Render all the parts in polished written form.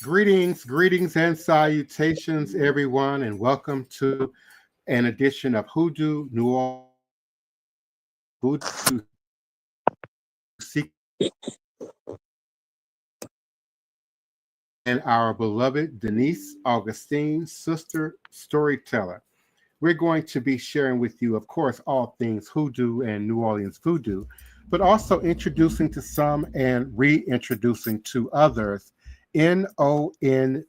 Greetings, and salutations, everyone, and welcome to an edition of Hoodoo, New Orleans Voodoo and our beloved Denise Augustine, sister storyteller. We're going to be sharing with you, of course, all things Hoodoo and New Orleans Voodoo, but also introducing to some and reintroducing to others NONVD,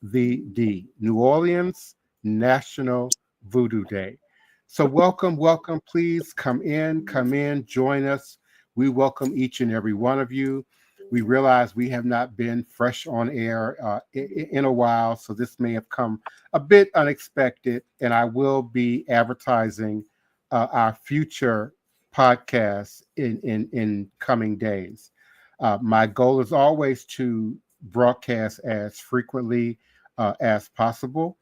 New Orleans National Voodoo Day. So, welcome. Please come in, join us. We welcome each and every one of you. We realize we have not been fresh on air in a while, so this may have come a bit unexpected, and I will be advertising our future podcasts in coming days. My goal is always to broadcast as frequently as possible,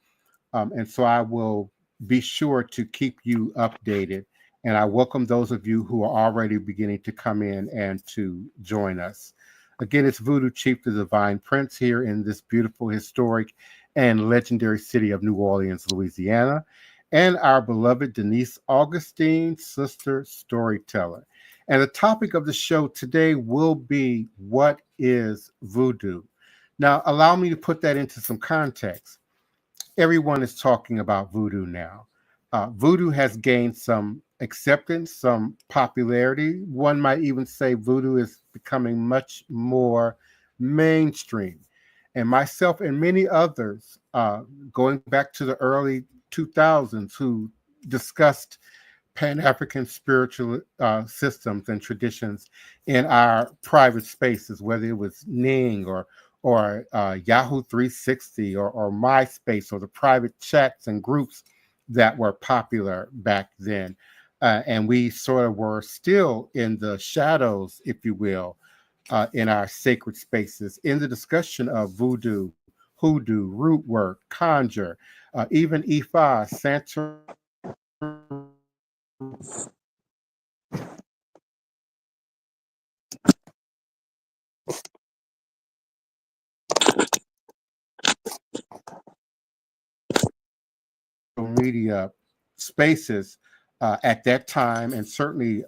and so I will be sure to keep you updated. And I welcome those of you who are already beginning to come in and to join us. Again, it's Voodoo Chief, the Divine Prince, here in this beautiful, historic, and legendary city of New Orleans, Louisiana, and our beloved Denise Augustine, sister storyteller. And the topic of the show today will be, what is voodoo? Now, allow me to put that into some context. Everyone is talking about voodoo now. Voodoo has gained some acceptance, some popularity. One might even say voodoo is becoming much more mainstream. And myself and many others, going back to the early 2000s, who discussed Pan-African spiritual systems and traditions in our private spaces, whether it was Ning or Yahoo 360 or MySpace or the private chats and groups that were popular back then. And we sort of were still in the shadows, if you will, in our sacred spaces, in the discussion of voodoo, hoodoo, root work, conjure, even Ifa, Santa media spaces at that time, and certainly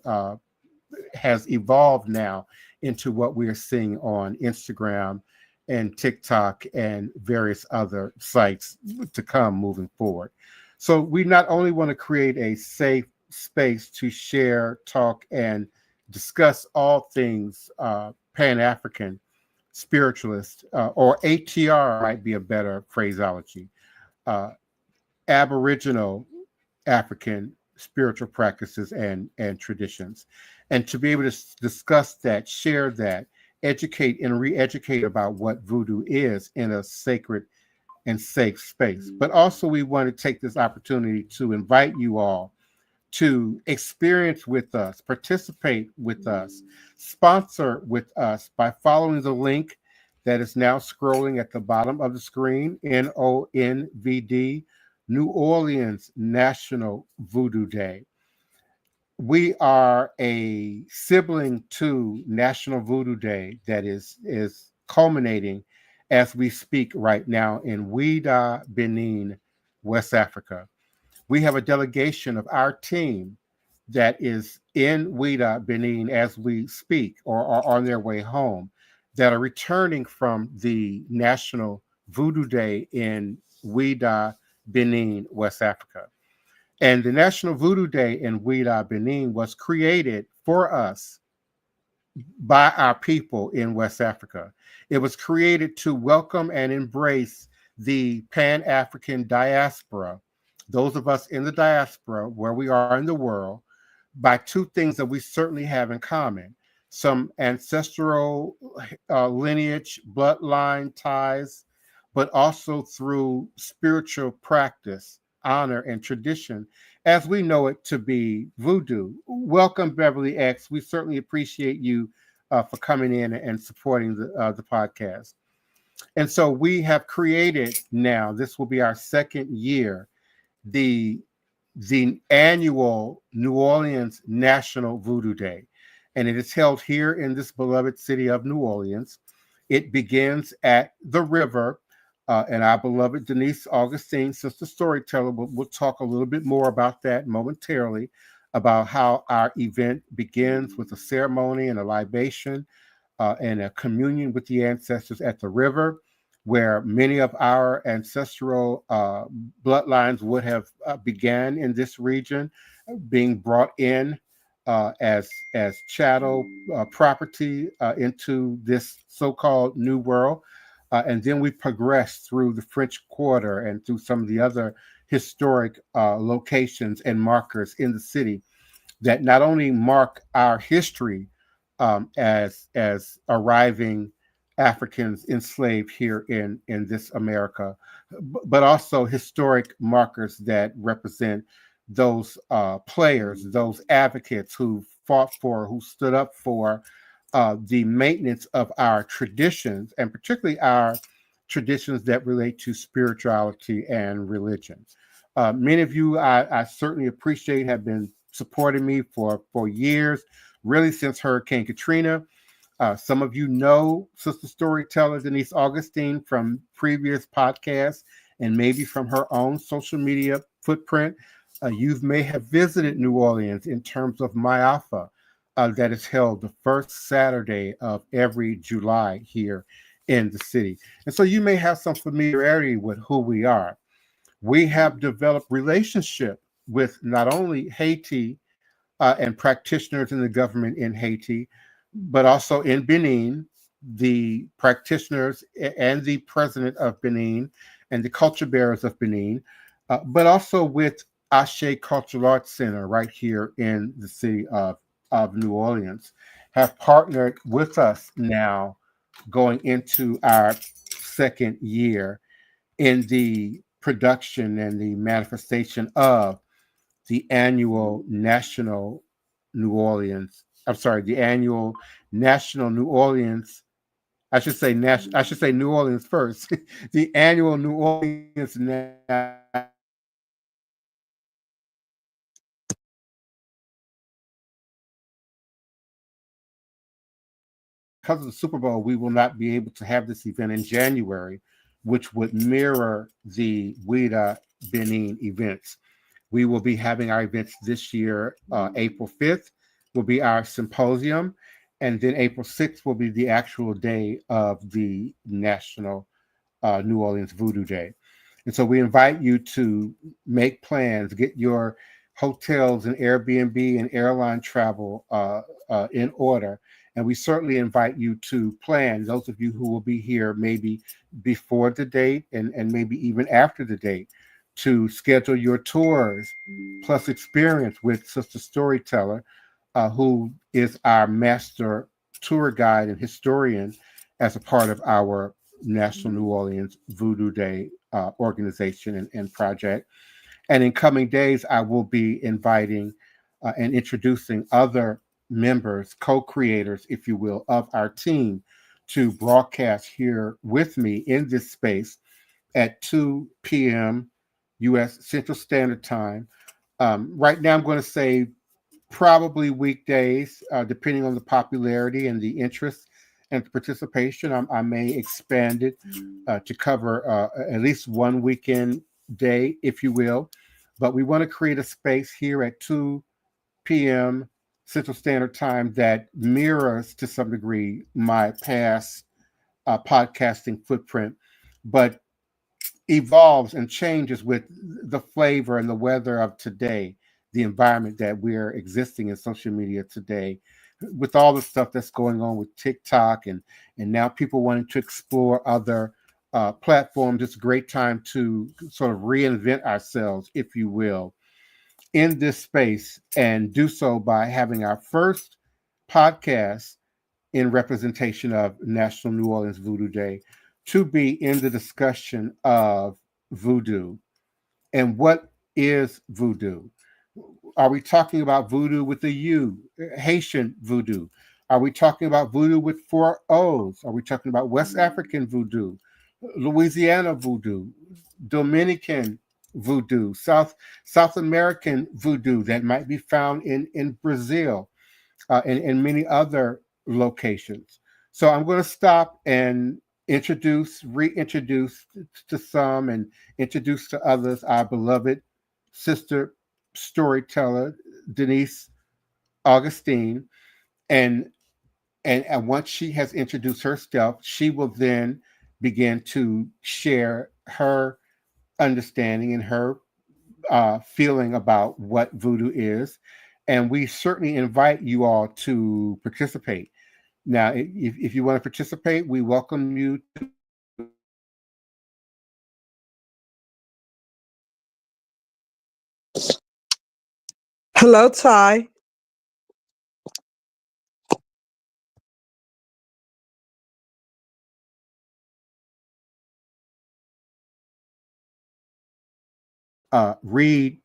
has evolved now into what we are seeing on Instagram and TikTok and various other sites to come moving forward. So we not only want to create a safe space to share, talk, and discuss all things Pan-African spiritualist, or ATR might be a better phraseology, uh, Aboriginal African spiritual practices and traditions, and to be able to discuss that, share that, educate and re-educate about what voodoo is in a sacred and safe space. But also we want to take this opportunity to invite you all to experience with us, participate with us, sponsor with us by following the link that is now scrolling at the bottom of the screen, NONVD, New Orleans National Voodoo Day. We are a sibling to National Voodoo Day that is culminating as we speak right now in Ouidah, Benin, West Africa. We have a delegation of our team that is in Ouidah, Benin as we speak, or are on their way home, that are returning from the National Voodoo Day in Ouidah, Benin, West Africa. And the National Voodoo Day in Ouidah, Benin was created for us by our people in West Africa. It was created to welcome and embrace the Pan-African diaspora, those of us in the diaspora where we are in the world, by two things that we certainly have in common: some ancestral lineage, bloodline ties, but also through spiritual practice, honor, and tradition, as we know it to be voodoo. Welcome, Beverly X. We certainly appreciate you for coming in and supporting the podcast. And so we have created now, this will be our second year, the annual New Orleans National Voodoo Day. And it is held here in this beloved city of New Orleans. It begins at the river and our beloved Denise Augustine, Sister Storyteller, we'll talk a little bit more about that momentarily, about how our event begins with a ceremony and a libation and a communion with the ancestors at the river, where many of our ancestral bloodlines would have began in this region, being brought in as chattel property into this so-called New World. And then we progressed through the French Quarter and through some of the other historic locations and markers in the city that not only mark our history as arriving Africans enslaved here in this America, but also historic markers that represent those players, those advocates who fought for, who stood up for the maintenance of our traditions, and particularly our traditions that relate to spirituality and religion. Many of you, I certainly appreciate, have been supporting me for years, really since Hurricane Katrina. Some of you know Sister Storyteller Denise Augustine from previous podcasts and maybe from her own social media footprint. You may have visited New Orleans in terms of Myafa, that is held the first Saturday of every July here in the city. And so you may have some familiarity with who we are. We have developed relationship with not only Haiti and practitioners in the government in Haiti, but also in Benin, the practitioners and the president of Benin and the culture bearers of Benin, but also with Ashe Cultural Arts Center right here in the city of New Orleans, have partnered with us now going into our second year in the production and the manifestation of the annual National New Orleans. I'm sorry, the annual National New Orleans. I should say New Orleans first. The annual New Orleans because of the Super Bowl, we will not be able to have this event in January, which would mirror the WIDA Benin events. We will be having our events this year. April 5th will be our symposium, and then April 6th will be the actual day of the National New Orleans Voodoo Day. And so we invite you to make plans, get your hotels and Airbnb and airline travel in order. And we certainly invite you to plan, those of you who will be here maybe before the date and maybe even after the date, to schedule your tours plus experience with Sister Storyteller, who is our master tour guide and historian as a part of our National New Orleans Voodoo Day organization and project. And in coming days, I will be inviting and introducing other members, co-creators, if you will, of our team to broadcast here with me in this space at 2 p.m. U.S. Central Standard Time. Right now, I'm going to say probably weekdays, depending on the popularity and the interest and the participation. I may expand it to cover at least one weekend day, if you will. But we want to create a space here at 2 p.m. Central Standard Time that mirrors to some degree my past podcasting footprint, but evolves and changes with the flavor and the weather of today, the environment that we're existing in social media today, with all the stuff that's going on with TikTok and now people wanting to explore other platforms. It's a great time to sort of reinvent ourselves, if you will, in this space, and do so by having our first podcast in representation of National New Orleans Voodoo Day to be in the discussion of voodoo. And what is voodoo? Are we talking about voodoo with a U, Haitian voodoo? Are we talking about voodoo with 4 O's? Are we talking about West African voodoo, Louisiana voodoo, Dominican voodoo, South American voodoo that might be found in Brazil and many other locations? So I'm going to stop and reintroduce to some and introduce to others our beloved sister storyteller, Denise Augustine. And, and once she has introduced herself, she will then begin to share her understanding and her feeling about what voodoo is. And we certainly invite you all to participate. Now, if you want to participate, we welcome you to Hello, Ty. read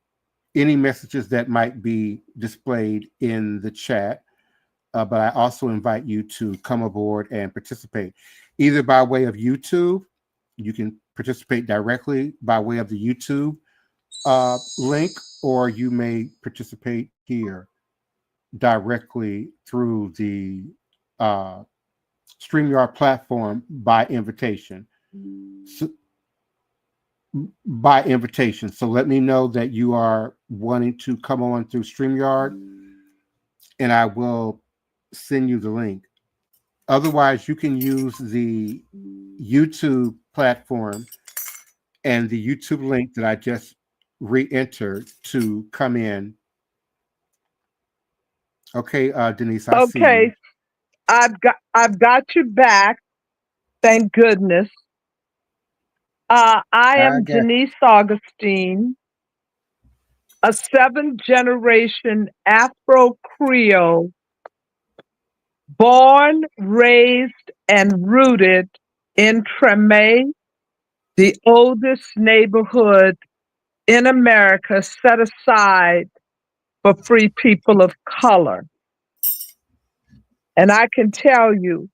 any messages that might be displayed in the chat. But I also invite you to come aboard and participate, either by way of YouTube. You can participate directly by way of the YouTube link, or you may participate here directly through the StreamYard platform by invitation. So, So let me know that you are wanting to come on through StreamYard, and I will send you the link. Otherwise, you can use the YouTube platform and the YouTube link that I just re-entered to come in. Okay, Denise, I see you. Okay, I've got you back. Thank goodness. I I am got Denise Augustine, a seventh-generation Afro Creole, born, raised, and rooted in Tremé, the oldest neighborhood in America set aside for free people of color. And I can tell you,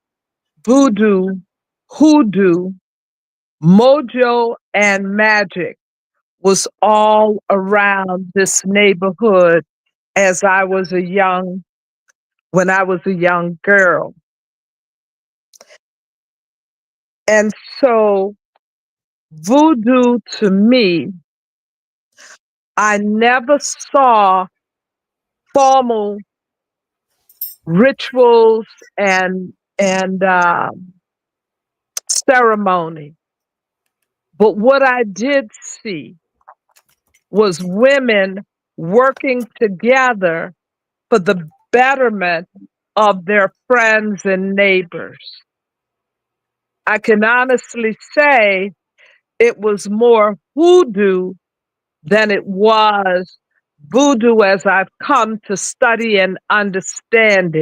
voodoo, hoodoo, mojo, and magic was all around this neighborhood as when I was a young girl. And so voodoo to me, I never saw formal rituals and ceremony. But what I did see was women working together for the betterment of their friends and neighbors. I can honestly say it was more hoodoo than it was voodoo as I've come to study and stand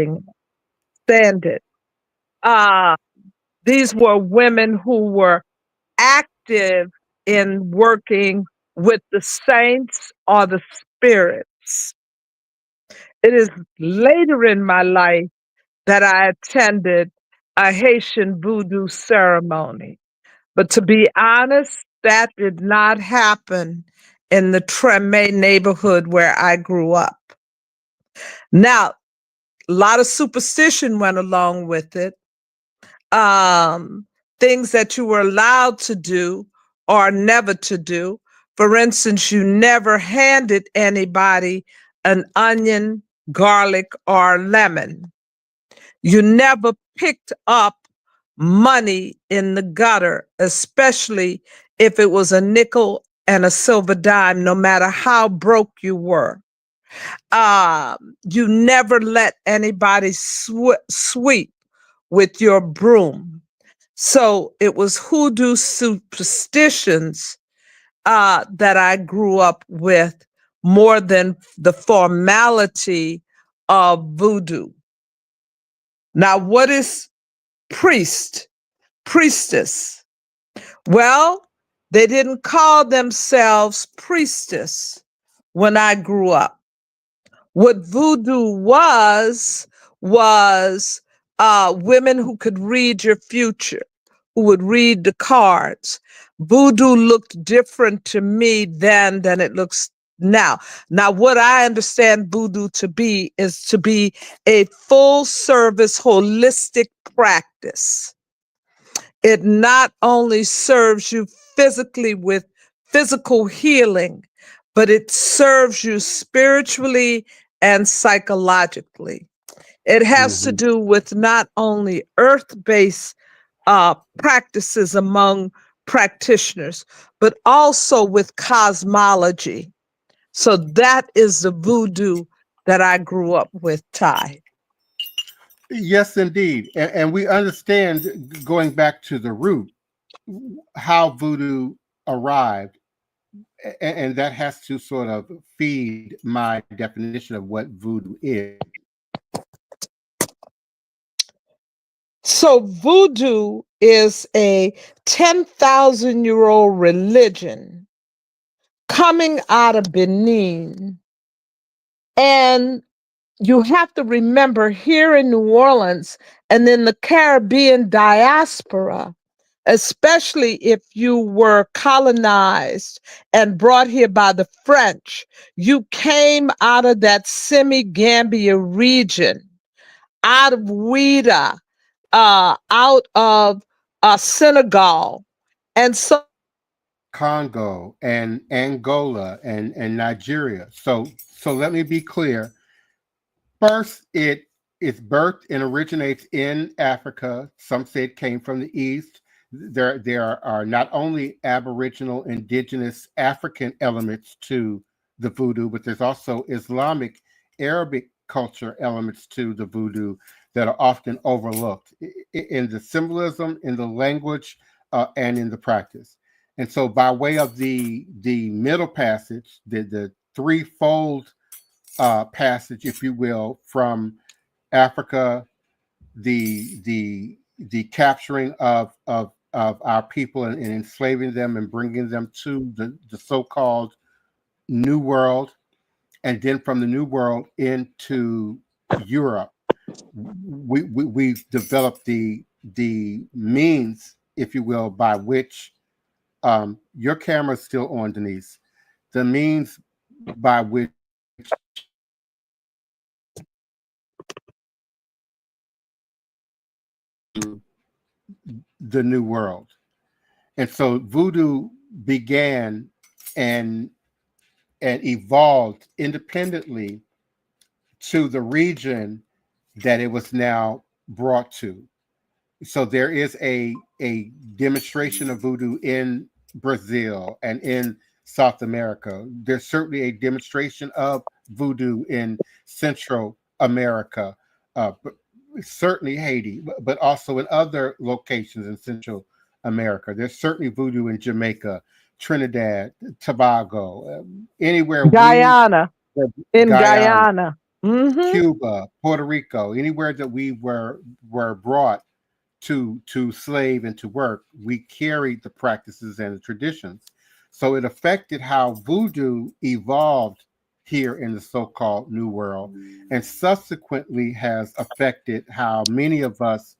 it. Uh, these were women who were active in working with the saints or the spirits. It is later in my life that I attended a Haitian voodoo ceremony. But to be honest, that did not happen in the Tremé neighborhood where I grew up. Now, a lot of superstition went along with it. Things that you were allowed to do or never to do. For instance, you never handed anybody an onion, garlic, or lemon. You never picked up money in the gutter, especially if it was a nickel and a silver dime, no matter how broke you were. You never let anybody sweep with your broom. So it was hoodoo superstitions that I grew up with more than the formality of voodoo. Now, what is priestess? Well, they didn't call themselves priestess when I grew up. What voodoo was women who could read your future, who would read the cards. Voodoo looked different to me then than it looks now. Now, what I understand voodoo to be is to be a full service, holistic practice. It not only serves you physically with physical healing, but it serves you spiritually and psychologically. It has to Mhm. do with not only earth-based practices among practitioners, but also with cosmology. So that is the voodoo that I grew up with, Ty. Yes, indeed. And we understand, going back to the root, how voodoo arrived. And that has to sort of feed my definition of what voodoo is. So voodoo is a 10,000-year-old religion coming out of Benin. And you have to remember, here in New Orleans and in the Caribbean diaspora, especially if you were colonized and brought here by the French, you came out of that semi-Gambia region, out of Ouida, out of Senegal. And so Congo and Angola and Nigeria. So let me be clear. First, it is birthed and originates in Africa. Some say it came from the East. There are not only Aboriginal, indigenous African elements to the voodoo, but there's also Islamic, Arabic culture elements to the voodoo that are often overlooked in the symbolism, in the language, and in the practice. And so, by way of the middle passage, the threefold passage, if you will, from Africa, the capturing of our people and enslaving them and bringing them to the so-called New World, and then from the New World into Europe. We've developed the means, if you will, by which your camera's still on, Denise. The means by which the New World. And so voodoo began and and evolved independently to the region that it was now brought to. So there is a demonstration of voodoo in Brazil and in South America. There's certainly a demonstration of voodoo in Central America, but certainly Haiti, but also in other locations in Central America. There's certainly voodoo in Jamaica, Trinidad, Tobago, anywhere Guyana, in Guyana, Guyana. Hmm. Cuba, Puerto Rico, anywhere that we were brought to slave and to work, we carried the practices and the traditions. So it affected how voodoo evolved here in the so-called New World, and subsequently has affected how many of us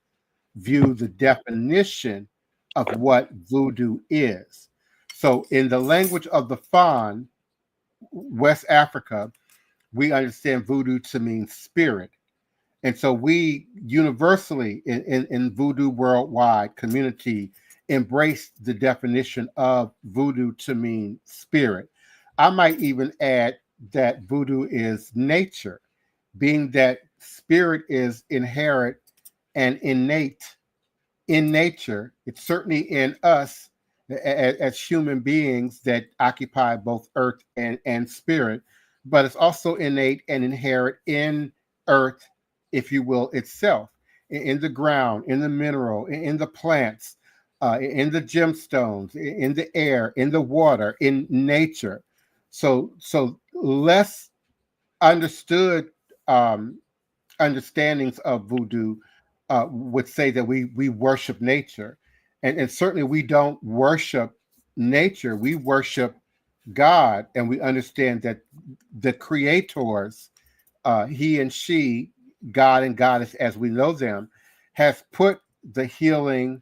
view the definition of what voodoo is. So in the language of the Fan, West Africa, we understand voodoo to mean spirit. And so we universally in voodoo worldwide community embrace the definition of voodoo to mean spirit. I might even add that voodoo is nature, being that spirit is inherent and innate in nature. It's certainly in us as human beings that occupy both earth and spirit, but it's also innate and inherent in earth, if you will, itself, in the ground, in the mineral, in the plants, in the gemstones, in the air, in the water, in nature. So less understood understandings of voodoo would say that we worship nature, and certainly we don't worship nature. We worship God, and we understand that the creators, he and she, God and Goddess as we know them, has put the healing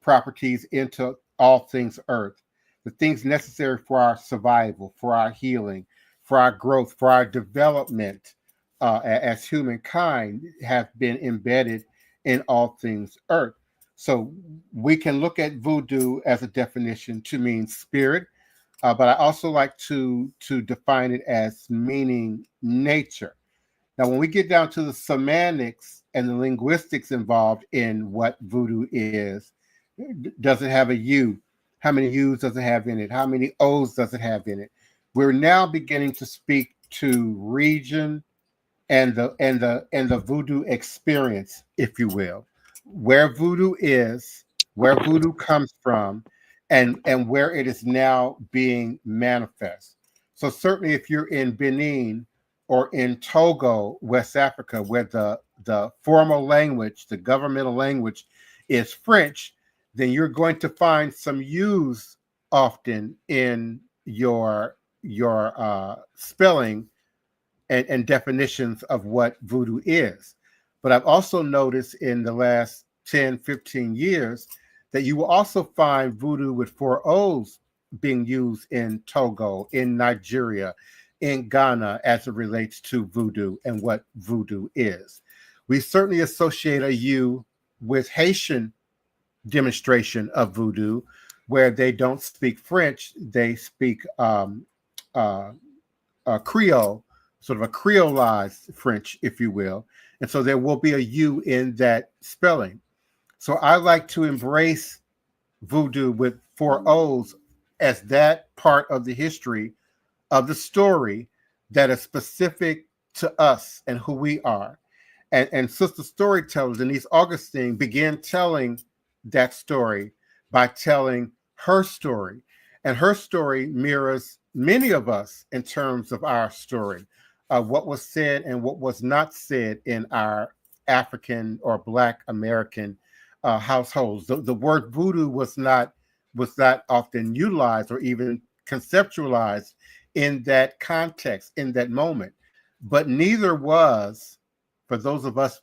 properties into all things earth, the things necessary for our survival, for our healing, for our growth, for our development as humankind have been embedded in all things earth. So we can look at voodoo as a definition to mean spirit, but I also like to define it as meaning nature. Now, when we get down to the semantics and the linguistics involved in what voodoo is, does it have a U? How many U's does it have in it? How many O's does it have in it? We're now beginning to speak to region and the voodoo experience, if you will, where voodoo is, where voodoo comes from, and where it is now being manifest. So certainly, if you're in Benin or in Togo, West Africa, where the formal language, the governmental language, is French, then you're going to find some use often in your spelling and definitions of what voodoo is. But I've also noticed in the last 10, 15 years that you will also find voodoo with four O's being used in Togo, in Nigeria, in Ghana as it relates to voodoo and what voodoo is. We certainly associate a U with Haitian demonstration of voodoo, where they don't speak French, they speak uh, Creole, sort of a creolized French, if you will. And so there will be a U in that spelling. So I like to embrace voodoo with four O's as that part of the history of the story that is specific to us and who we are. And Sister Storyteller, Denise Augustine, began telling that story by telling her story. And her story mirrors many of us in terms of our story, what was said and what was not said in our African or Black American households. The word voodoo was not often utilized or even conceptualized in that context, in that moment. But neither was, for those of us,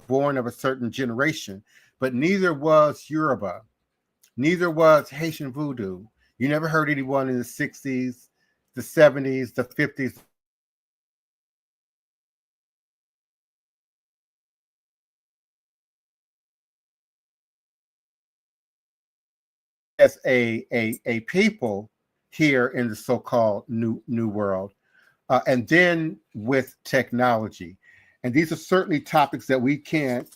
born of a certain generation, but neither was Yoruba, neither was Haitian voodoo. You never heard anyone in the 60s, the 70s, the 50s as a people here in the so-called new world. And then with technology. And these are certainly topics that we can't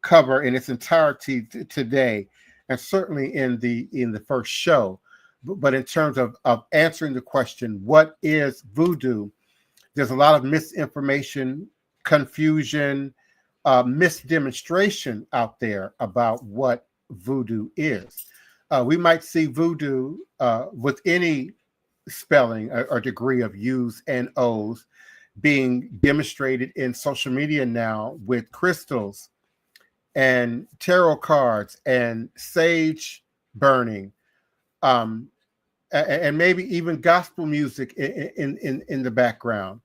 cover in its entirety today, and certainly in the first show. But in terms of answering the question, what is voodoo? There's a lot of misinformation, confusion, misdemonstration out there about what voodoo is. We might see voodoo with any spelling or degree of U's and O's being demonstrated in social media now with crystals and tarot cards and sage burning, um, and maybe even gospel music in the background.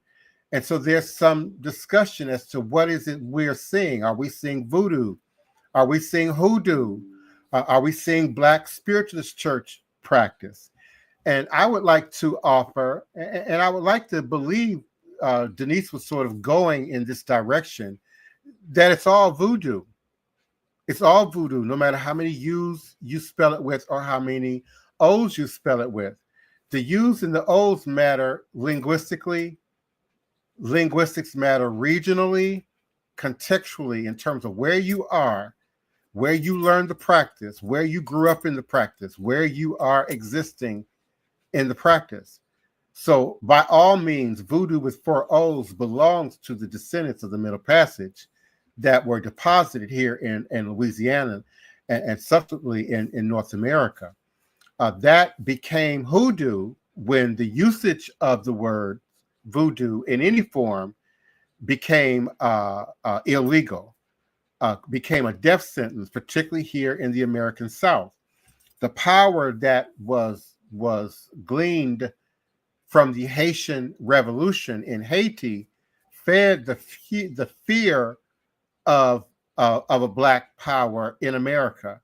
And so there's some discussion as to what is it we're seeing. Are we seeing voodoo? Are we seeing hoodoo? Are we seeing Black spiritualist church practice? And I would like to offer, and I would like to believe Denise was sort of going in this direction, that it's all voodoo. It's all voodoo, no matter how many U's you spell it with or how many O's you spell it with. The U's and the O's matter linguistically. Linguistics matter regionally, contextually, in terms of where you are, where you learned the practice, where you grew up in the practice, where you are existing in the practice. So by all means, voodoo with four O's belongs to the descendants of the Middle Passage that were deposited here in Louisiana and subsequently in North America. That became hoodoo when the usage of the word voodoo in any form became illegal, became a death sentence, particularly here in the American South. The power that was gleaned from the Haitian Revolution in Haiti fed the fear of a Black power in America,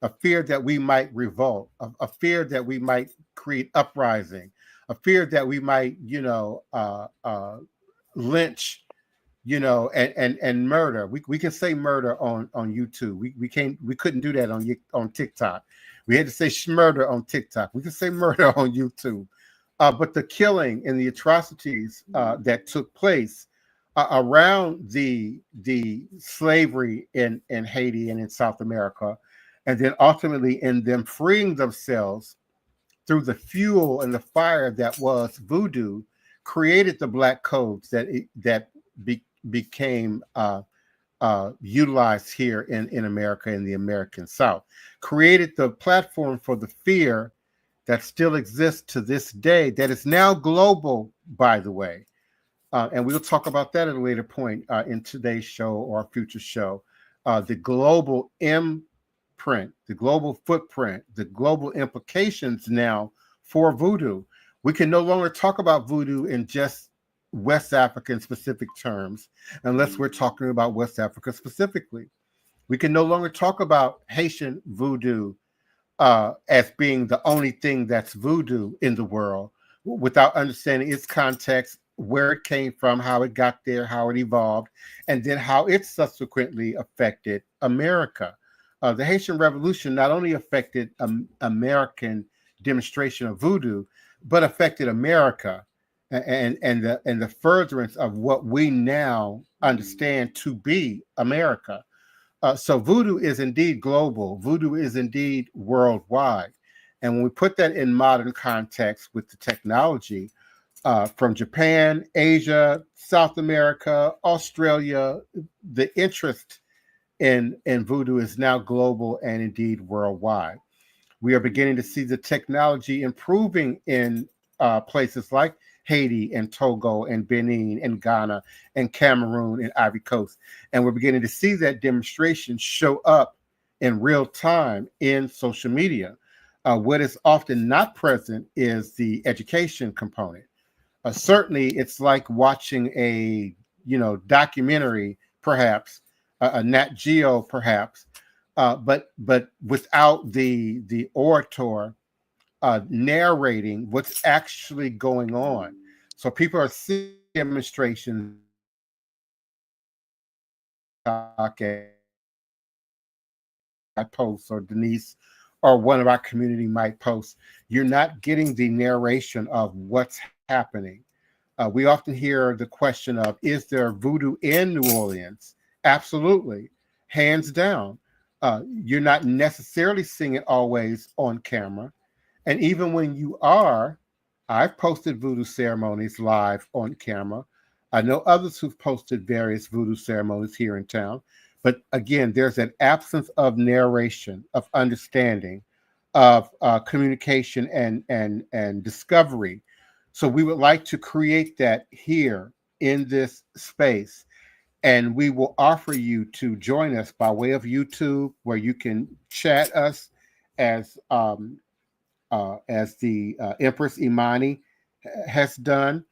a fear that we might revolt, a fear that we might create uprising, a fear that we might, lynch, and murder. We can say murder on YouTube. We couldn't do that on TikTok. We had to say murder on TikTok. We can say murder on YouTube. But the killing and the atrocities that took place around the slavery in Haiti and in South America, and then ultimately in them freeing themselves through the fuel and the fire that was voodoo, created the black codes that became utilized here in America, in the American South, created the platform for the fear that still exists to this day, that is now global, by the way. And we'll talk about that at a later point in today's show or a future show. The global imprint, the global footprint, the global implications now for voodoo. We can no longer talk about voodoo in just West African specific terms, unless we're talking about West Africa specifically. We can no longer talk about Haitian voodoo as being the only thing that's voodoo in the world without understanding its context, where it came from, how it got there, how it evolved, and then how it subsequently affected America. The Haitian Revolution not only affected American demonstration of voodoo, but affected America and the furtherance of what we now understand to be America. So voodoo is indeed global. Voodoo is indeed worldwide. And when we put that in modern context with the technology from Japan, Asia, South America, Australia, the interest in voodoo is now global and indeed worldwide. We are beginning to see the technology improving in places like Haiti and Togo and Benin and Ghana and Cameroon and Ivory Coast. And we're beginning to see that demonstration show up in real time in social media. What is often not present is the education component. Certainly, it's like watching a documentary, perhaps a Nat Geo, perhaps, but without the orator narrating what's actually going on. So people are seeing demonstrations I post, or Denise or one of our community might post. You're not getting the narration of what's happening. We often hear the question of, is there voodoo in New Orleans? Absolutely, hands down. You're not necessarily seeing it always on camera. And even when you are, I've posted voodoo ceremonies live on camera. I know others who've posted various voodoo ceremonies here in town. But again, there's an absence of narration, of understanding, of communication and discovery. So we would like to create that here in this space. And we will offer you to join us by way of YouTube, where you can chat us as the Empress Imani has done.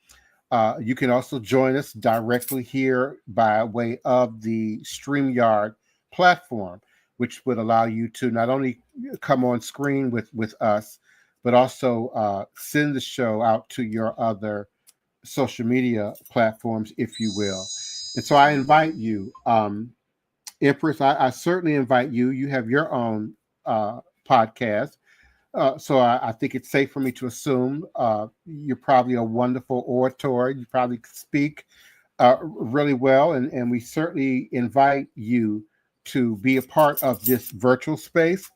You can also join us directly here by way of the StreamYard platform, which would allow you to not only come on screen with us, but also send the show out to your other social media platforms, if you will. And so I invite you, Empress, I certainly invite you. You have your own podcast. So I think it's safe for me to assume you're probably a wonderful orator. You probably speak really well, and we certainly invite you to be a part of this virtual space,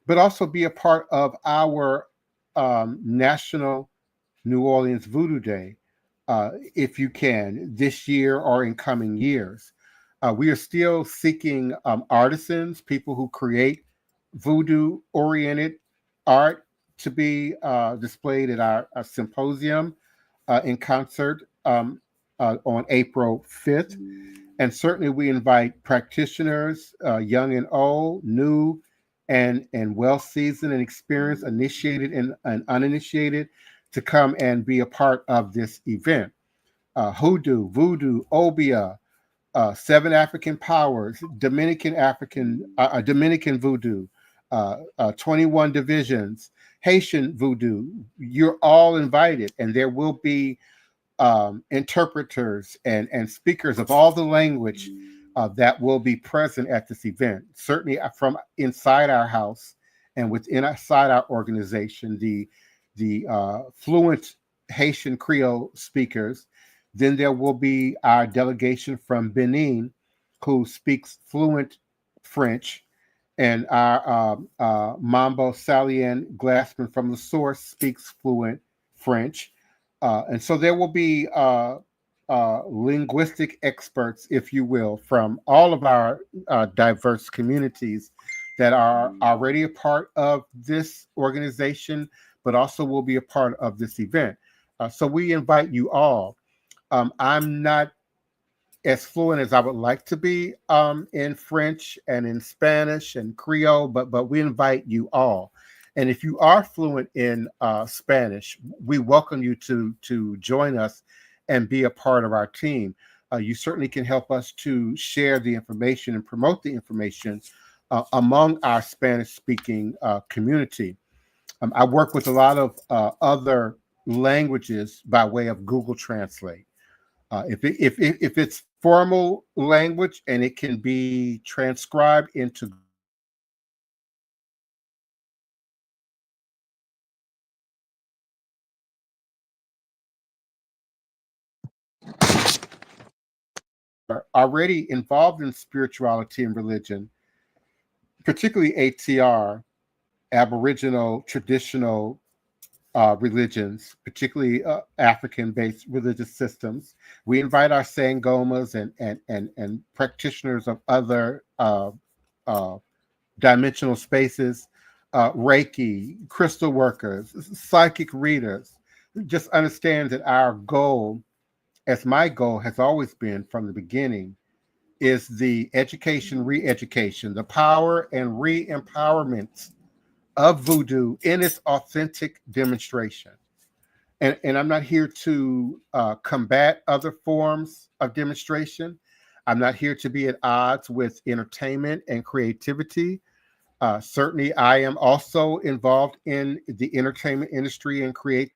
but also be a part of our National New Orleans Voodoo Day, if you can, this year or in coming years. We are still seeking artisans, people who create voodoo-oriented art, to be displayed at our symposium in concert on April 5th. And certainly we invite practitioners, young and old, new and well-seasoned and experienced, initiated and uninitiated, to come and be a part of this event. Hoodoo, Voodoo, Obia, 7 African powers, Dominican Voodoo, 21 divisions, Haitian Voodoo. You're all invited, and there will be interpreters and speakers of all the language that will be present at this event. Certainly from inside our house and inside our organization, the fluent Haitian Creole speakers. Then there will be our delegation from Benin, who speaks fluent French, and our Mambo Salien Glassman from the Source speaks fluent French. And so there will be linguistic experts, if you will, from all of our diverse communities that are already a part of this organization, but also will be a part of this event. So we invite you all. I'm not as fluent as I would like to be in French and in Spanish and Creole, but we invite you all. And if you are fluent in Spanish, we welcome you to join us and be a part of our team. You certainly can help us to share the information and promote the information among our Spanish-speaking community. I work with a lot of other languages by way of Google Translate. If it's formal language and it can be transcribed into are already involved in spirituality and religion, particularly ATR, Aboriginal traditional religions, particularly African-based religious systems. We invite our Sangomas and practitioners of other dimensional spaces, Reiki, crystal workers, psychic readers. Just understand that our goal, as my goal has always been from the beginning, is the education, re-education, the power and re-empowerment of voodoo in its authentic demonstration. And I'm not here to combat other forms of demonstration. I'm not here to be at odds with entertainment and creativity. Certainly, I am also involved in the entertainment industry and create.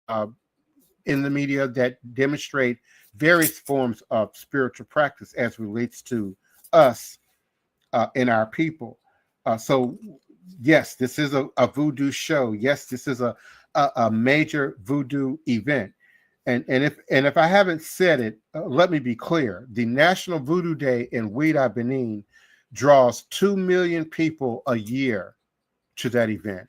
Uh, in the media that demonstrate various forms of spiritual practice as relates to us and our people. So, yes, this is a voodoo show. Yes, this is a major voodoo event. And if I haven't said it, let me be clear. The National Voodoo Day in Ouida, Benin, draws 2 million people a year to that event.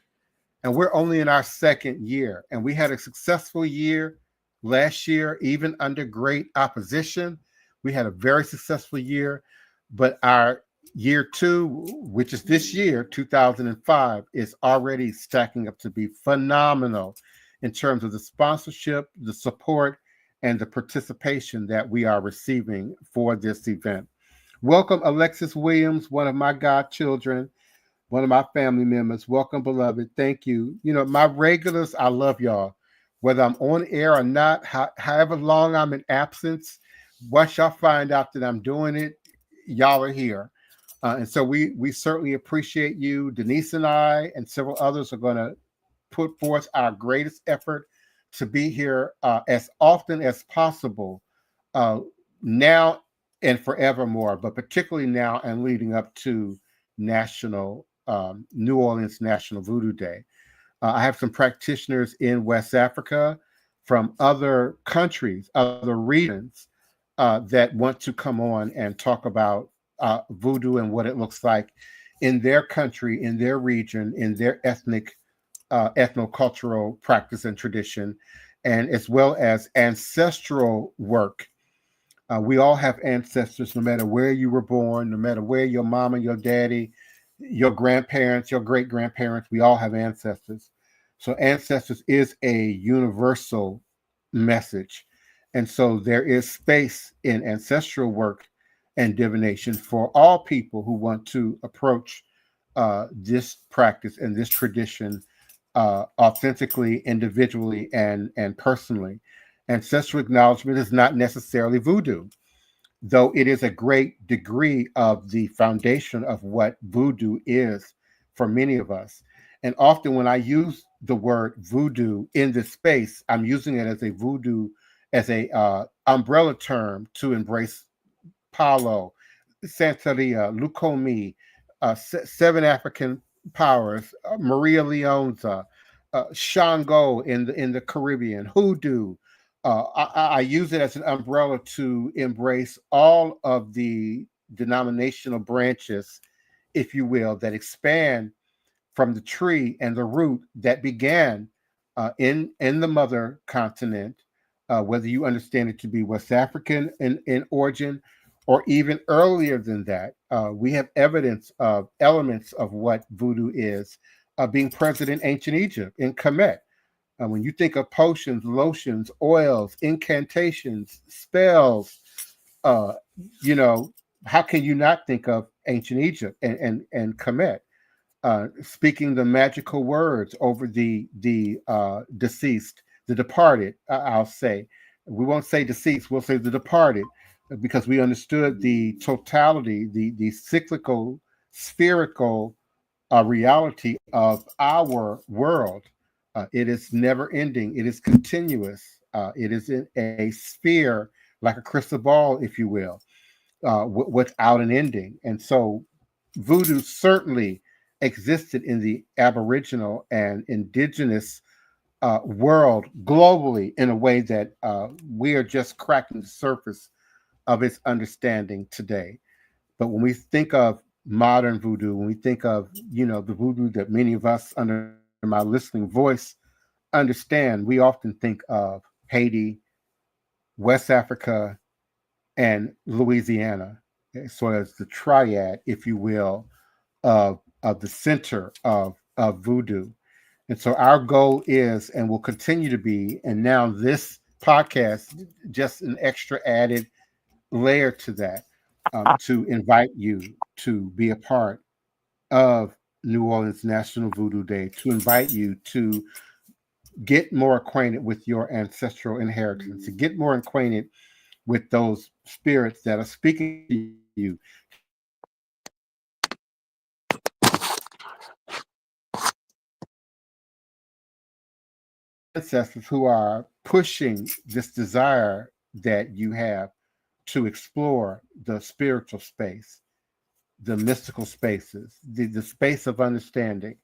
And we're only in our second year. And we had a successful year last year, even under great opposition. We had a very successful year. But our year two, which is this year, 2005, is already stacking up to be phenomenal in terms of the sponsorship, the support, and the participation that we are receiving for this event. Welcome, Alexis Williams, one of my godchildren, one of my family members. Welcome, beloved. Thank you. You know, my regulars, I love y'all. Whether I'm on air or not, however long I'm in absence, once y'all find out that I'm doing it, y'all are here. And so we certainly appreciate you. Denise and I and several others are going to put forth our greatest effort to be here as often as possible now and forevermore, but particularly now and leading up to National New Orleans National Voodoo Day. I have some practitioners in West Africa from other countries, other regions that want to come on and talk about voodoo and what it looks like in their country, in their region, in their ethnocultural practice and tradition, and as well as ancestral work. We all have ancestors, no matter where you were born, no matter where your mama, your daddy, your grandparents, your great grandparents, we all have ancestors. So ancestors is a universal message. And so there is space in ancestral work and divination for all people who want to approach this practice and this tradition authentically, individually, and personally. Ancestral acknowledgement is not necessarily voodoo, though it is a great degree of the foundation of what voodoo is for many of us. And often when I use the word voodoo in this space, I'm using it as a voodoo, as a umbrella term to embrace Palo, Santeria, Lukomi, seven African powers, Maria Leonza, Shango in the Caribbean, Hoodoo. I use it as an umbrella to embrace all of the denominational branches, if you will, that expand from the tree and the root that began in the mother continent, whether you understand it to be West African in origin or even earlier than that. We have evidence of elements of what voodoo is being present in ancient Egypt, in Kemet. When you think of potions, lotions, oils, incantations, spells, uh, you know, how can you not think of ancient Egypt and Kemet? Speaking the magical words over the deceased, the departed. I'll say, we won't say deceased, we'll say the departed, because we understood the totality, the cyclical, spherical reality of our world. It is never ending. It is continuous. It is in a sphere, like a crystal ball, if you will, without an ending. And so voodoo certainly existed in the Aboriginal and indigenous world globally in a way that we are just cracking the surface of its understanding today. But when we think of modern voodoo, when we think of, the voodoo that many of us under my listening voice understand, we often think of Haiti, West Africa, and Louisiana, sort of the triad, if you will, of the center of voodoo. And so our goal is and will continue to be, and now this podcast, just an extra added layer to that, to invite you to be a part of New Orleans National Voodoo Day, to invite you to get more acquainted with your ancestral inheritance, to get more acquainted with those spirits that are speaking to you, ancestors who are pushing this desire that you have to explore the spiritual space, the mystical spaces, the space of understanding.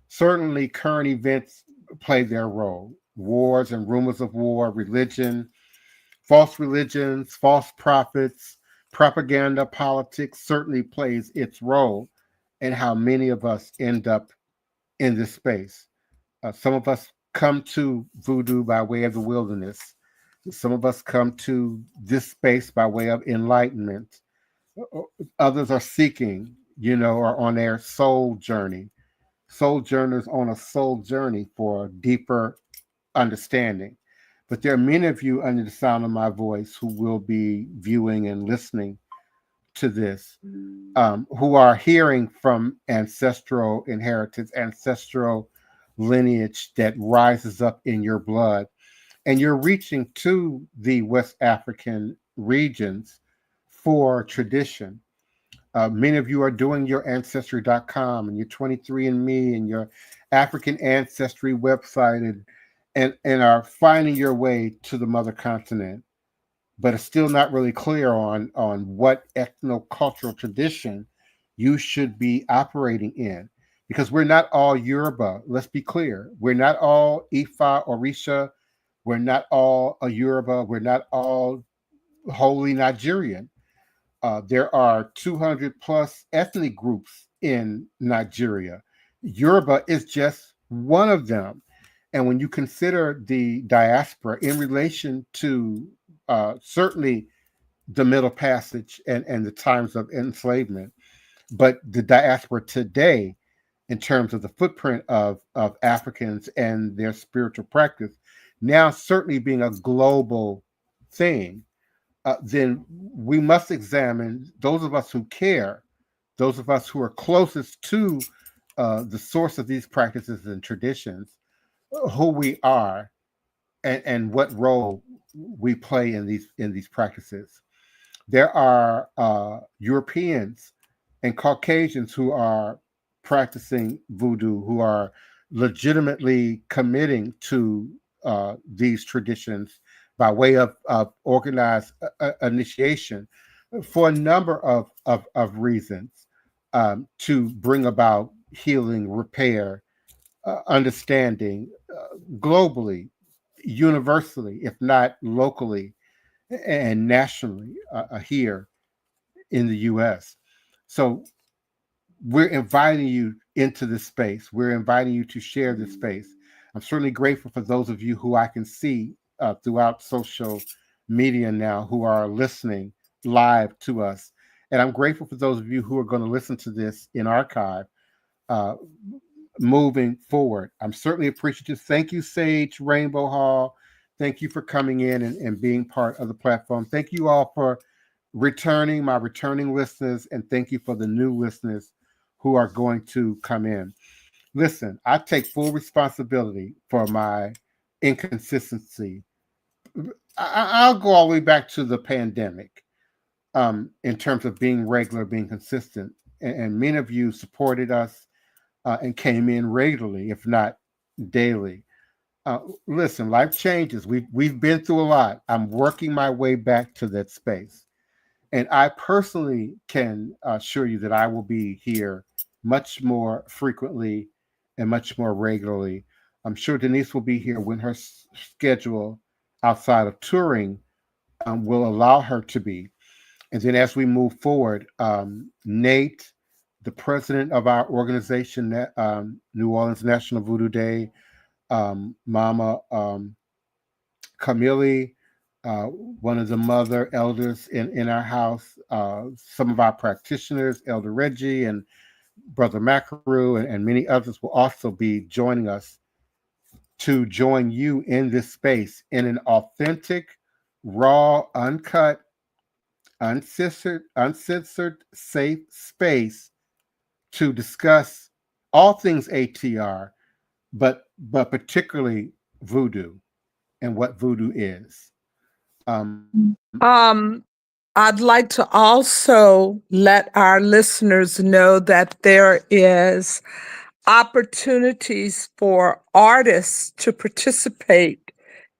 Certainly, current events play their role. Wars and rumors of war, religions, false prophets, propaganda, politics certainly plays its role in how many of us end up in this space. Some of us come to voodoo by way of the wilderness. Some of us come to this space by way of enlightenment. Others are seeking, are on their soul journey. Sojourners on a soul journey for deeper understanding. But there are many of you under the sound of my voice who will be viewing and listening to this, who are hearing from ancestral inheritance, ancestral lineage that rises up in your blood. And you're reaching to the West African regions for tradition. Many of you are doing your ancestry.com and your 23andMe and your African ancestry website and are finding your way to the mother continent, but are still not really clear on what ethno-cultural tradition you should be operating in. Because we're not all Yoruba. Let's be clear. We're not all Ifa or Risha. We're not all a Yoruba. We're not all wholly Nigerian. There are 200 plus ethnic groups in Nigeria. Yoruba is just one of them. And when you consider the diaspora in relation to certainly the Middle Passage and the times of enslavement, but the diaspora today, in terms of the footprint of Africans and their spiritual practice, now certainly being a global thing, then we must examine, those of us who care, those of us who are closest to the source of these practices and traditions, who we are and what role we play in these practices. There are Europeans and Caucasians who are practicing voodoo, who are legitimately committing to these traditions by way of organized initiation for a number of reasons, to bring about healing, repair, understanding, globally, universally, if not locally and nationally, here in the US. So we're inviting you into this space. We're inviting you to share this space. I'm certainly grateful for those of you who I can see throughout social media now who are listening live to us. And I'm grateful for those of you who are going to listen to this in archive uh, moving forward. I'm certainly appreciative. Thank you, Sage Rainbow Hall. Thank you for coming in and being part of the platform. Thank you all for returning, my returning listeners, and thank you for the new listeners who are going to come in. Listen, I take full responsibility for my inconsistency. I'll go all the way back to the pandemic, in terms of being regular, being consistent. And many of you supported us and came in regularly, if not daily. Listen, life changes. We've been through a lot. I'm working my way back to that space. And I personally can assure you that I will be here much more frequently and much more regularly. I'm sure Denise will be here when her schedule outside of touring will allow her to be. And then as we move forward, Nate, the president of our organization, New Orleans National Voodoo Day, Mama Camille, one of the mother elders in our house, some of our practitioners, Elder Reggie and Brother Macaru, and many others will also be joining us to join you in this space in an authentic, raw, uncut, uncensored, safe space to discuss all things ATR, but particularly voodoo and what voodoo is. Um, Um, I'd like to also let our listeners know that there is opportunities for artists to participate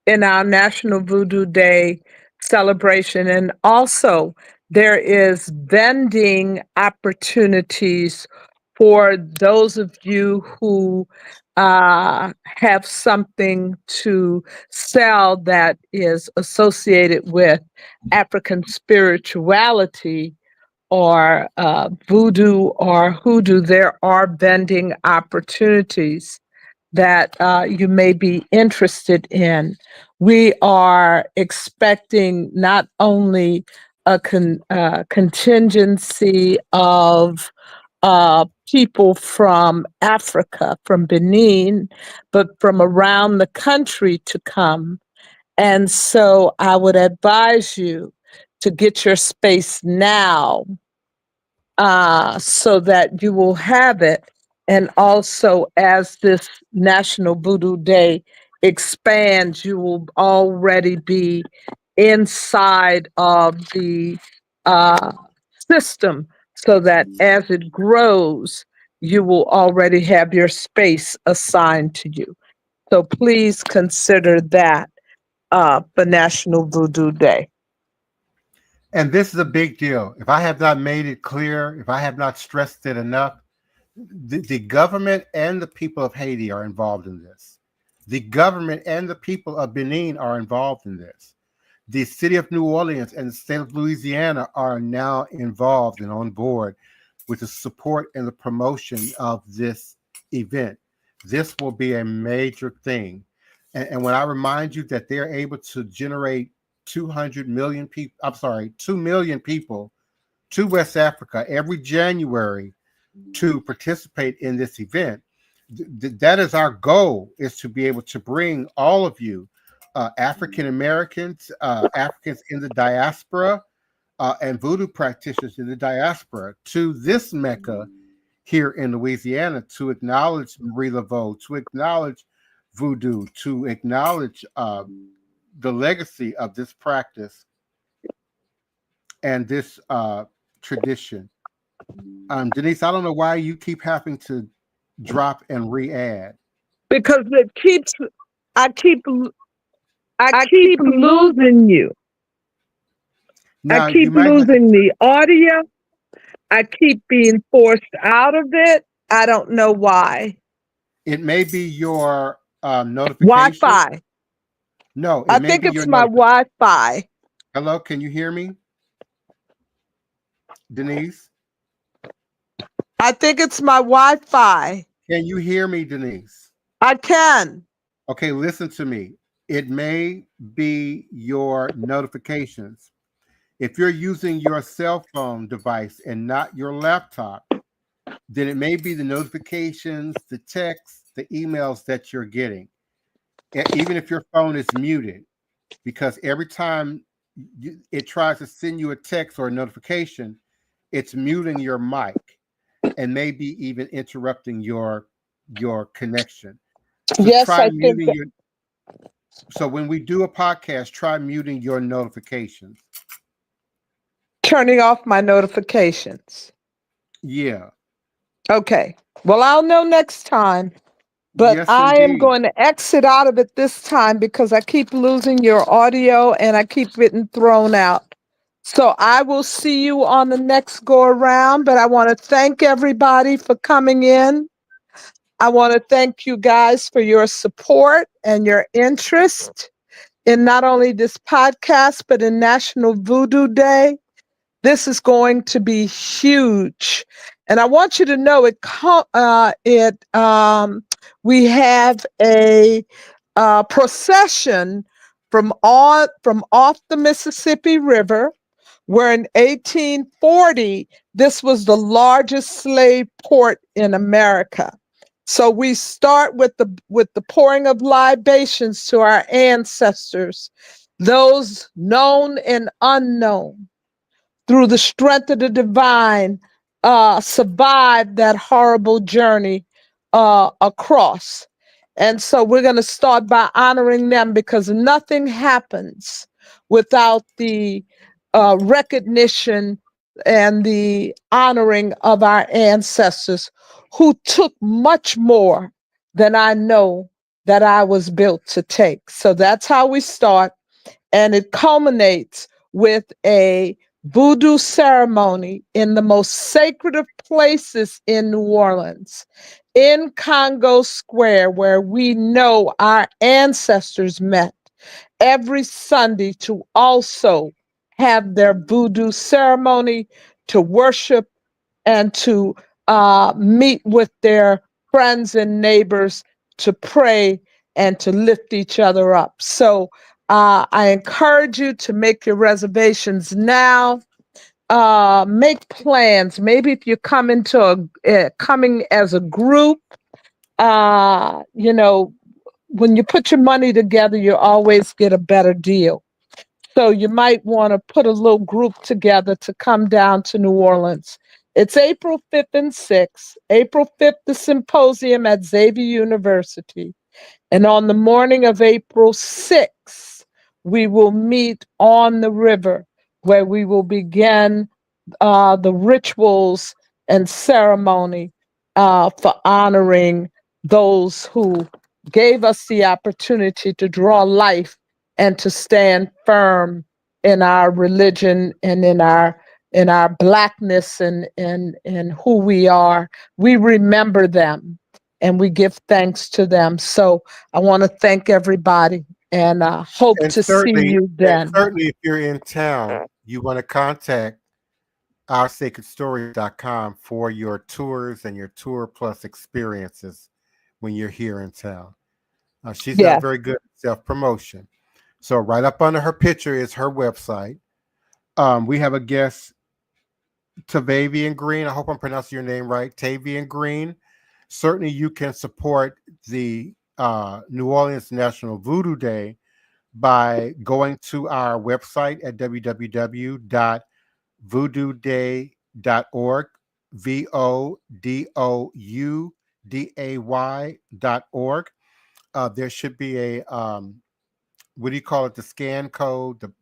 in our National Voodoo Day celebration. And also, there is vending opportunities for those of you who have something to sell that is associated with African spirituality or voodoo or hoodoo. There are vending opportunities that you may be interested in. We are expecting not only a contingency of people from Africa, from Benin, but from around the country to come. And so I would advise you to get your space now so that you will have it. And also, as this National Voodoo Day expands, you will already be inside of the uh, system so that as it grows, you will already have your space assigned to you. So please consider that for National Voodoo Day. and this is a big deal. If I have not made it clear, if I have not stressed it enough, the government and the people of Haiti are involved in this. The government and the people of Benin are involved in this. The city of New Orleans and the state of Louisiana are now involved and on board with the support and the promotion of this event. This will be a major thing. And when I remind you that they're able to generate 200 million people, I'm sorry, 2 million people to West Africa every January to participate in this event, that is our goal, is to be able to bring all of you, African Americans, Africans in the diaspora, and voodoo practitioners in the diaspora to this Mecca here in Louisiana to acknowledge Marie Laveau, to acknowledge voodoo, to acknowledge the legacy of this practice and this tradition. Denise, I don't know why you keep having to drop and re-add. because I keep, I I keep keep losing. losing you. I Now you keep might have to. losing the audio. I keep being forced out of it. I don't know why. It may be your notification. Wi-Fi. No, it I may think be your it's my notification. Wi-Fi. Hello, can you hear me, Denise? I think it's my Wi-Fi. Can you hear me, Denise? I can. Okay, listen to me. It may be your notifications. If you're using your cell phone device and not your laptop, then it may be the notifications, the texts, the emails that you're getting. Even if your phone is muted, because every time it tries to send you a text or a notification, it's muting your mic and maybe even interrupting your connection. So Yes, try I think muting that. your. So when we do a podcast, try muting your notifications. Turning off my notifications. Yeah. Okay. Well, I'll know next time. But Yes, I am indeed. going to exit out of it this time because I keep losing your audio and I keep getting thrown out. So I will see you on the next go around. But I want to thank everybody for coming in. I want to thank you guys for your support and your interest in not only this podcast, but in National Voodoo Day. This is going to be huge. And I want you to know we have a procession from off the Mississippi River, where in 1840 this was the largest slave port in America. So we start with the pouring of libations to our ancestors, those known and unknown, through the strength of the divine, survived that horrible journey across. And so we're going to start by honoring them, because nothing happens without the recognition and the honoring of our ancestors, who took much more than I know that I was built to take. So that's how we start. And it culminates with a voodoo ceremony in the most sacred of places in New Orleans, in Congo Square, where we know our ancestors met every Sunday to also have their voodoo ceremony, to worship and to meet with their friends and neighbors, to pray and to lift each other up. So I encourage you to make your reservations now. Make plans. Maybe if you come coming as a group, you know, when you put your money together, you always get a better deal. So you might want to put a little group together to come down to New Orleans. It's April 5th and 6th. April 5th, the symposium at Xavier University. And on the morning of April 6th, we will meet on the river, where we will begin the rituals and ceremony for honoring those who gave us the opportunity to draw life and to stand firm in our religion and in our blackness and who we are. We remember them and we give thanks to them. So I want to thank everybody and hope And to see certainly, you then. if you're in town, you want to contact oursacredstories.com for your tours and your tour plus experiences when you're here in town. She's not Yeah. very good at self-promotion. So right up under her picture is her website. We have a guest, Tavian Green. I hope I'm pronouncing your name right. Tavian Green. Certainly you can support the New Orleans National Voodoo Day by going to our website at www.voodooday.org, VODOUDAY.org. There should be what do you call it? The scan code, the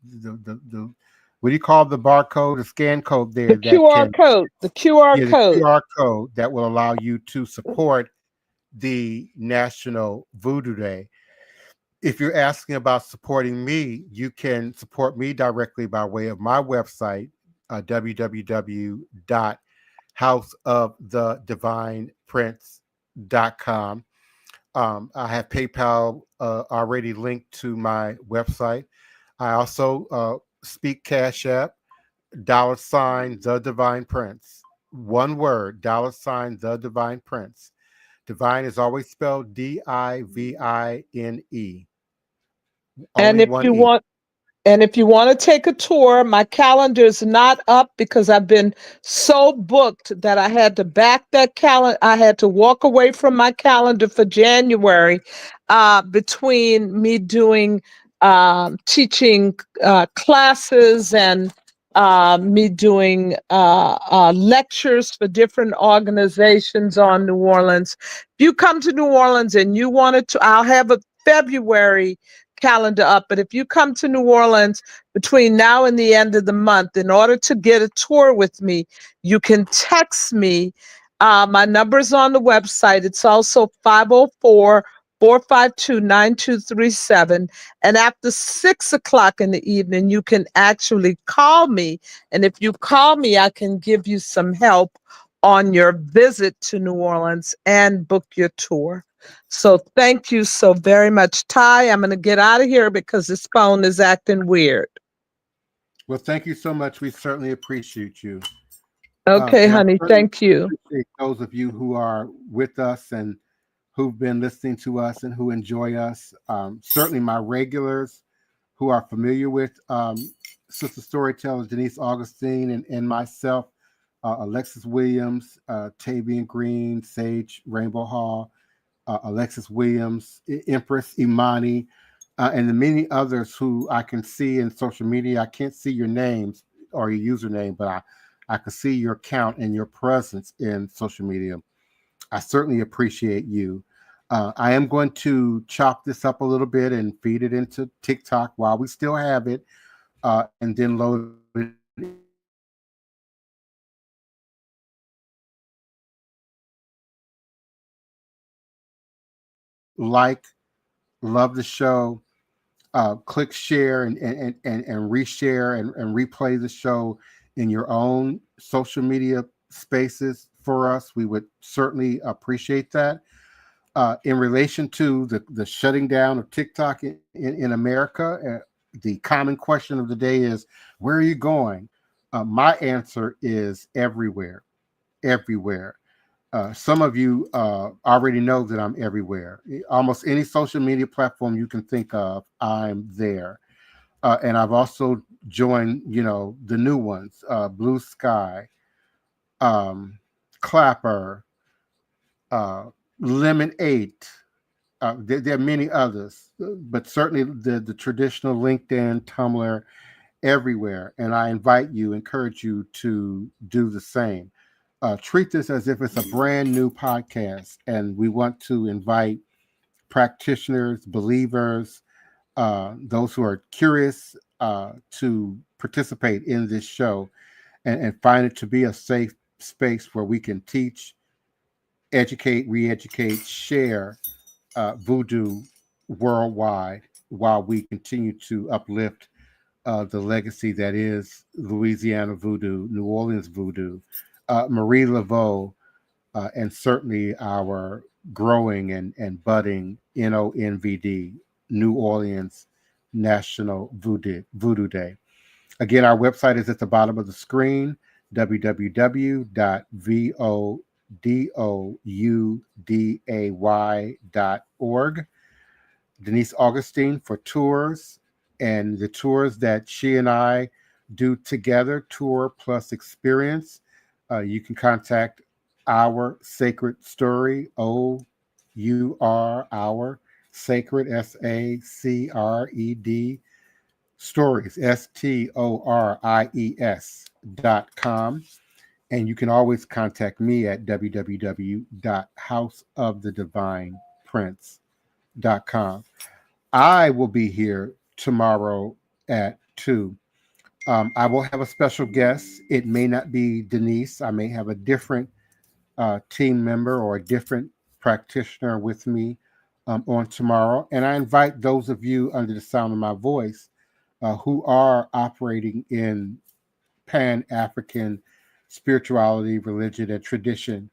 what do you call the barcode? The scan code The there that QR can, code. The QR yeah, the code. QR code that will allow you to support the National Voodoo Day. If you're asking about supporting me, you can support me directly by way of my website, www.houseofthedivineprince.com. I have PayPal already linked to my website. I also speak Cash App, $ the Divine Prince. One word, $ the Divine Prince. Divine is always spelled Divine. And Only if one you E. want And if you want to take a tour, my calendar is not up because I've been so booked that I had to back that calendar. I had to walk away from my calendar for January between me doing teaching classes and me doing lectures for different organizations on New Orleans. If you come to New Orleans and you wanted to, I'll have a February calendar up. But if you come to New Orleans between now and the end of the month, in order to get a tour with me, you can text me. My number's on the website. It's also 504-452-9237. And after 6 o'clock in the evening, you can actually call me. And if you call me, I can give you some help on your visit to New Orleans and book your tour. So thank you so very much, Ty. I'm going to get out of here because this phone is acting weird. Well, thank you so much. We certainly appreciate you. Okay, And I honey. certainly Thank you. appreciate those of you who are with us and who've been listening to us and who enjoy us. Certainly my regulars who are familiar with Sister Storyteller Denise Augustine and myself, Alexis Williams, Tavian Green, Sage Rainbow Hall, Alexis Williams, Empress Imani, and the many others who I can see in social media. I can't see your names or your username, but I can see your account and your presence in social media. I certainly appreciate you. I am going to chop this up a little bit and feed it into TikTok while we still have it, and then load it like, love the show, click share and reshare and replay the show in your own social media spaces for us. We would certainly appreciate that. In relation to the shutting down of TikTok in America, the common question of the day is, where are you going? My answer is everywhere, everywhere. Some of you already know that I'm everywhere. Almost any social media platform you can think of, I'm there. And I've also joined, the new ones, Blue Sky, um, Clapper, uh, Lemon 8. There are many others, but certainly the traditional LinkedIn, Tumblr, everywhere. And I encourage you to do the same. Treat this as if it's a brand new podcast, and we want to invite practitioners, believers, those who are curious to participate in this show and find it to be a safe space where we can teach, educate, re-educate, share voodoo worldwide while we continue to uplift the legacy that is Louisiana voodoo, New Orleans voodoo, Marie Laveau, and certainly our growing and budding NONVD, New Orleans National Voodoo Day. Again, our website is at the bottom of the screen, www.vodouday.org. Denise Augustine for tours and the tours that she and I do together, Tour Plus Experience. You can contact Our Sacred Story, our Sacred, SACRED, Stories, STORIES.com. And you can always contact me at www.houseofthedivineprince.com. I will be here tomorrow at 2. I will have a special guest. It may not be Denise. I may have a different team member or a different practitioner with me on tomorrow. And I invite those of you under the sound of my voice who are operating in Pan African spirituality, religion, and tradition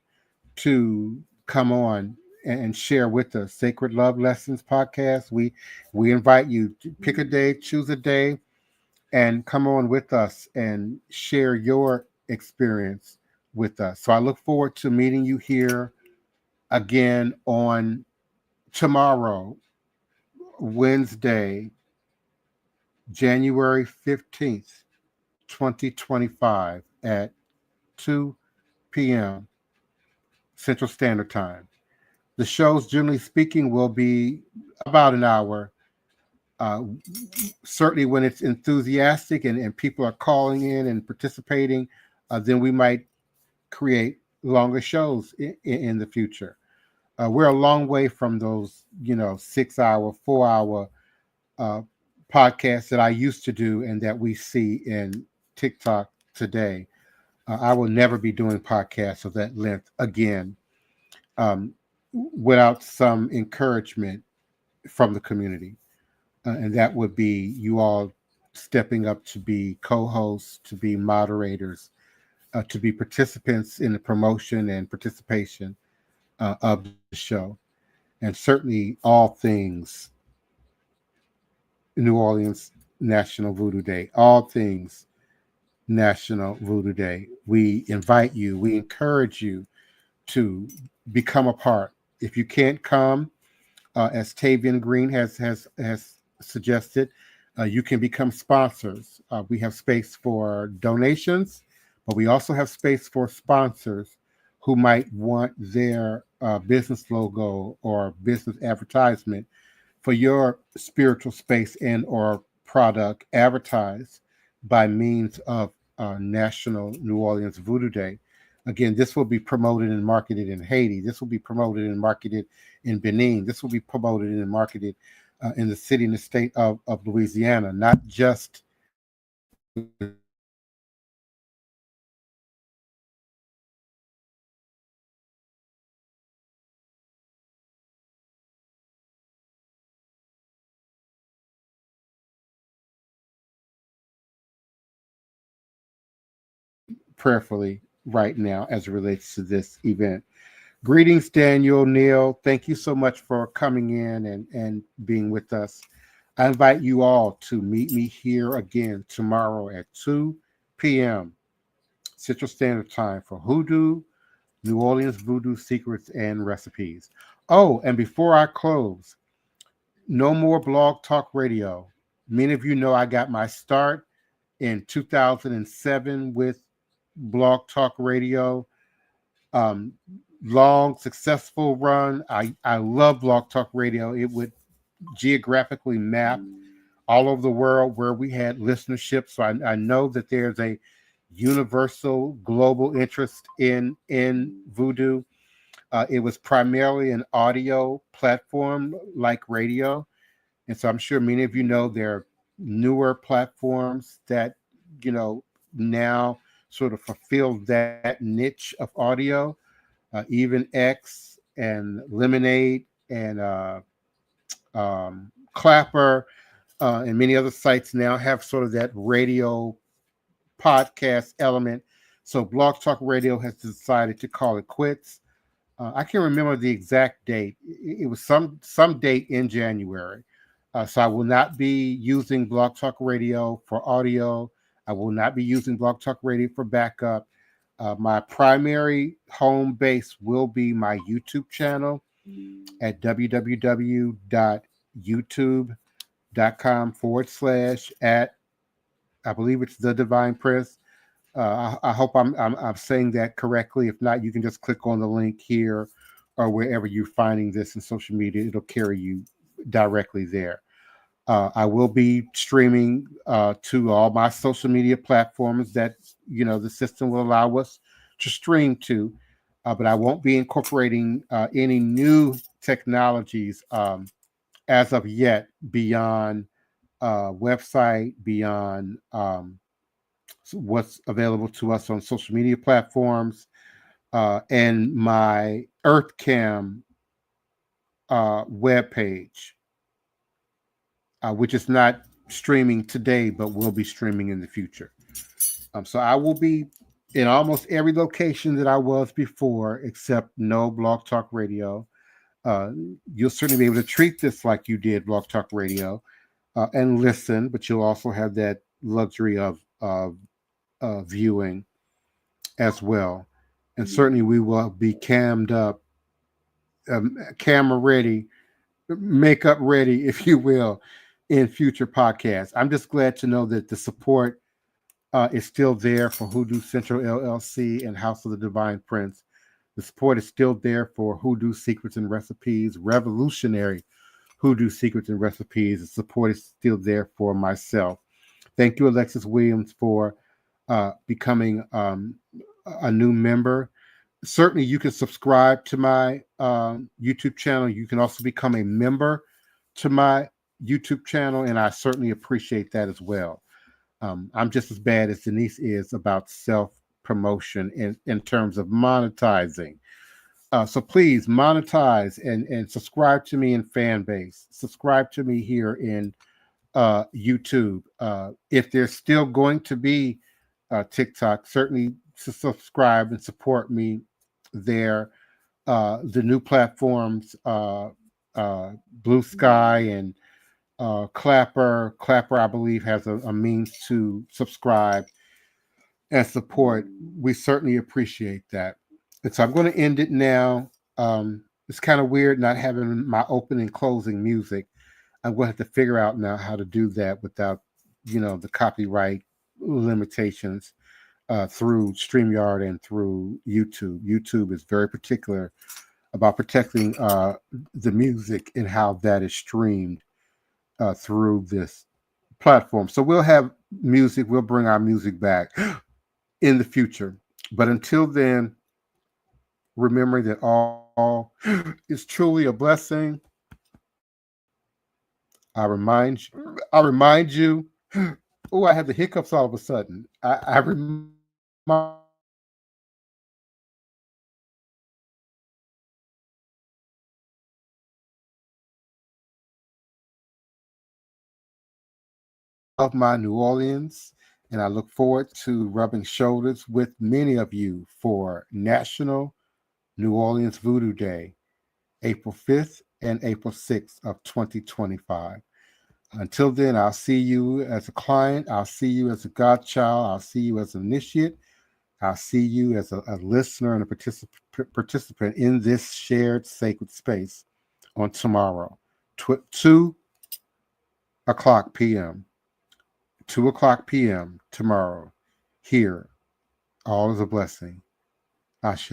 to come on and share with us. Sacred Love Lessons podcast. We invite you to pick a day, choose a day, and come on with us and share your experience with us. So I look forward to meeting you here again on tomorrow, Wednesday, January 15th, 2025 at 2 p.m. Central Standard Time. The shows, generally speaking, will be about an hour. Uh, Certainly when it's enthusiastic and people are calling in and participating, then we might create longer shows in the future. We're a long way from those, 6 hour, 4 hour uh, podcasts that I used to do and that we see in TikTok today. I will never be doing podcasts of that length again um, without some encouragement from the community. And that would be you all stepping up to be co-hosts, to be moderators, to be participants in the promotion and participation of the show. And certainly all things New Orleans National Voodoo Day, all things National Voodoo Day. We invite you, we encourage you to become a part. If you can't come, as Tavian Green has suggested, you can become sponsors. We have space for donations, but we also have space for sponsors who might want their business logo or business advertisement for your spiritual space and or product advertised by means of National New Orleans Voodoo Day. Again, this will be promoted and marketed in Haiti. This will be promoted and marketed in Benin. This will be promoted and marketed in the city and the state of Louisiana, not just prayerfully right now as it relates to this event. Greetings, Daniel, Neil. Thank you so much for coming in and being with us. I invite you all to meet me here again tomorrow at 2 p.m. Central Standard Time for Hoodoo, New Orleans Voodoo Secrets and Recipes. Oh, and before I close, no more Blog Talk Radio. Many of you know I got my start in 2007 with Blog Talk Radio. Um, Long, successful run. I love Blog Talk Radio. It would geographically map all over the world where we had listenership. So I know that there's a universal global interest in Voodoo. It was primarily an audio platform like radio. And so I'm sure many of you know there are newer platforms that, now sort of fulfill that niche of audio. Even X and Lemonade and Clapper and many other sites now have sort of that radio podcast element. So Blog Talk Radio has decided to call it quits. I can't remember the exact date. It was some date in January. So I will not be using Blog Talk Radio for audio. I will not be using Blog Talk Radio for backup. My primary home base will be my YouTube channel at www.youtube.com/ at, I believe it's The Divine Prince. I hope I'm saying that correctly. If not, you can just click on the link here or wherever you're finding this in social media. It'll carry you directly there. I will be streaming to all my social media platforms that the system will allow us to stream to, but I won't be incorporating any new technologies as of yet beyond website, beyond what's available to us on social media platforms, and my EarthCam webpage, which is not streaming today, but will be streaming in the future. So I will be in almost every location that I was before, except no Blog Talk Radio. You'll certainly be able to treat this like you did Blog Talk Radio, and listen, but you'll also have that luxury of viewing as well. And certainly we will be cammed up, camera ready, makeup ready, if you will, in future podcasts. I'm just glad to know that the support is still there for Hoodoo Central LLC and House of the Divine Prince. The support is still there for Hoodoo Secrets and Recipes, revolutionary Hoodoo Secrets and Recipes. The support is still there for myself. Thank you, Alexis Williams, for becoming a new member. Certainly, you can subscribe to my YouTube channel. You can also become a member to my YouTube channel, and I certainly appreciate that as well. I'm just as bad as Denise is about self-promotion in terms of monetizing. So please monetize and subscribe to me in Fanbase. Subscribe to me here in YouTube. If there's still going to be TikTok, certainly subscribe and support me there. The new platforms, Blue Sky and Clapper, I believe, has a means to subscribe and support. We certainly appreciate that. And so I'm going to end it now. It's kind of weird not having my opening and closing music. I'm going to have to figure out now how to do that without, the copyright limitations through StreamYard and through YouTube. YouTube is very particular about protecting the music and how that is streamed through this platform. So we'll have music. We'll bring our music back in the future. But until then, remembering that all is truly a blessing. I remind you. Oh, I have the hiccups all of a sudden. I remind of my New Orleans, and I look forward to rubbing shoulders with many of you for National New Orleans Voodoo Day, April 5th and April 6th of 2025. Until then, I'll see you as a client. I'll see you as a godchild. I'll see you as an initiate. I'll see you as a listener and a participant in this shared sacred space on tomorrow, 2 o'clock p.m. 2 o'clock p.m. tomorrow. Here, all is a blessing. Ashe.